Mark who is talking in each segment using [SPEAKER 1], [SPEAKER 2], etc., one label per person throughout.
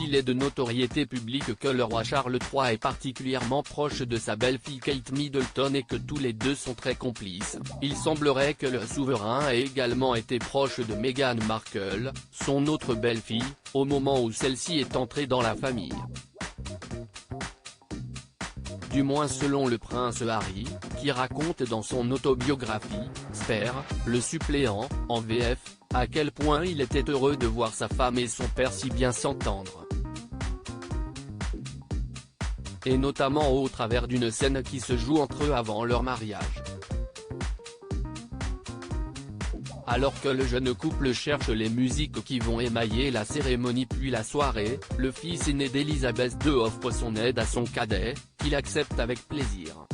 [SPEAKER 1] qu'il est de notoriété publique que le roi Charles III est particulièrement proche de sa belle-fille Kate Middleton et que tous les deux sont très complices, il semblerait que le souverain ait également été proche de Meghan Markle, son autre belle-fille, au moment où celle-ci est entrée dans la famille. Du moins selon le prince Harry, qui raconte dans son autobiographie, Spare, le suppléant, en VF, à quel point il était heureux de voir sa femme et son père si bien s'entendre. Et notamment au travers d'une scène qui se joue entre eux avant leur mariage. Alors que le jeune couple cherche les musiques qui vont émailler la cérémonie puis la soirée, le fils aîné d'Elisabeth II offre son aide à son cadet, qu'il accepte avec plaisir.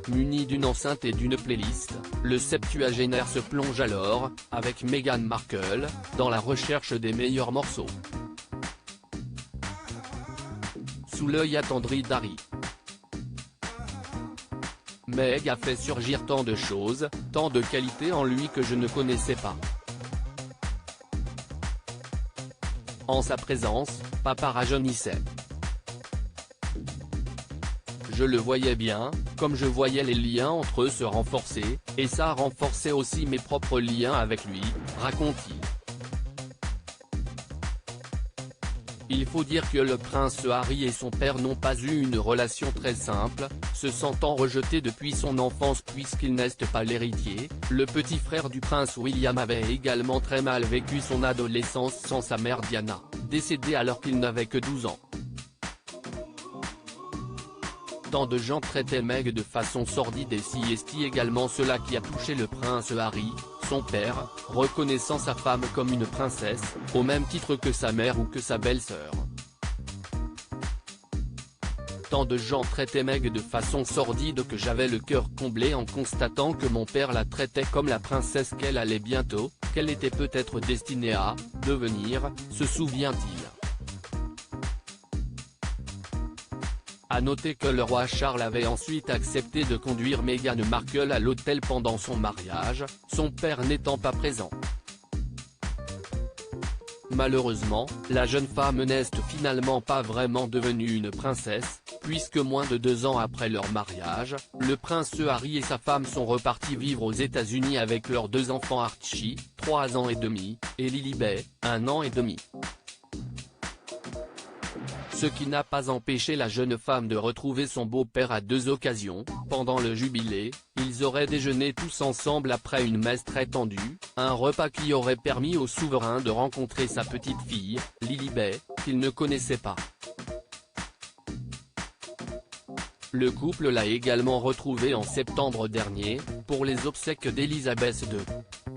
[SPEAKER 1] Muni d'une enceinte et d'une playlist, le septuagénaire se plonge alors, avec Meghan Markle, dans la recherche des meilleurs morceaux. Sous l'œil attendri d'Harry, Meg a fait surgir tant de choses, tant de qualités en lui que je ne connaissais pas. En sa présence, papa rajeunissait. Je le voyais bien, comme je voyais les liens entre eux se renforcer, et ça renforçait aussi mes propres liens avec lui, raconte-t-il. Il faut dire que le prince Harry et son père n'ont pas eu une relation très simple, se sentant rejeté depuis son enfance puisqu'il n'est pas l'héritier. Le petit frère du prince William avait également très mal vécu son adolescence sans sa mère Diana, décédée alors qu'il n'avait que 12 ans. Tant de gens traitaient Meg de façon sordide et si est également cela qui a touché le prince Harry, son père, reconnaissant sa femme comme une princesse, au même titre que sa mère ou que sa belle-sœur. Tant de gens traitaient Meg de façon sordide que j'avais le cœur comblé en constatant que mon père la traitait comme la princesse qu'elle allait bientôt, qu'elle était peut-être destinée à devenir, se souvient-il. À noter que le roi Charles avait ensuite accepté de conduire Meghan Markle à l'hôtel pendant son mariage, son père n'étant pas présent. Malheureusement, la jeune femme n'est finalement pas vraiment devenue une princesse, puisque moins de 2 ans après leur mariage, le prince Harry et sa femme sont repartis vivre aux États-Unis avec leurs 2 enfants Archie, 3 ans et demi, et Lilibet, 1 an et demi. Ce qui n'a pas empêché la jeune femme de retrouver son beau-père à 2 occasions. Pendant le jubilé, ils auraient déjeuné tous ensemble après une messe très tendue, un repas qui aurait permis au souverain de rencontrer sa petite fille, Lilibet, qu'il ne connaissait pas. Le couple l'a également retrouvée en septembre dernier, pour les obsèques d'Elisabeth II.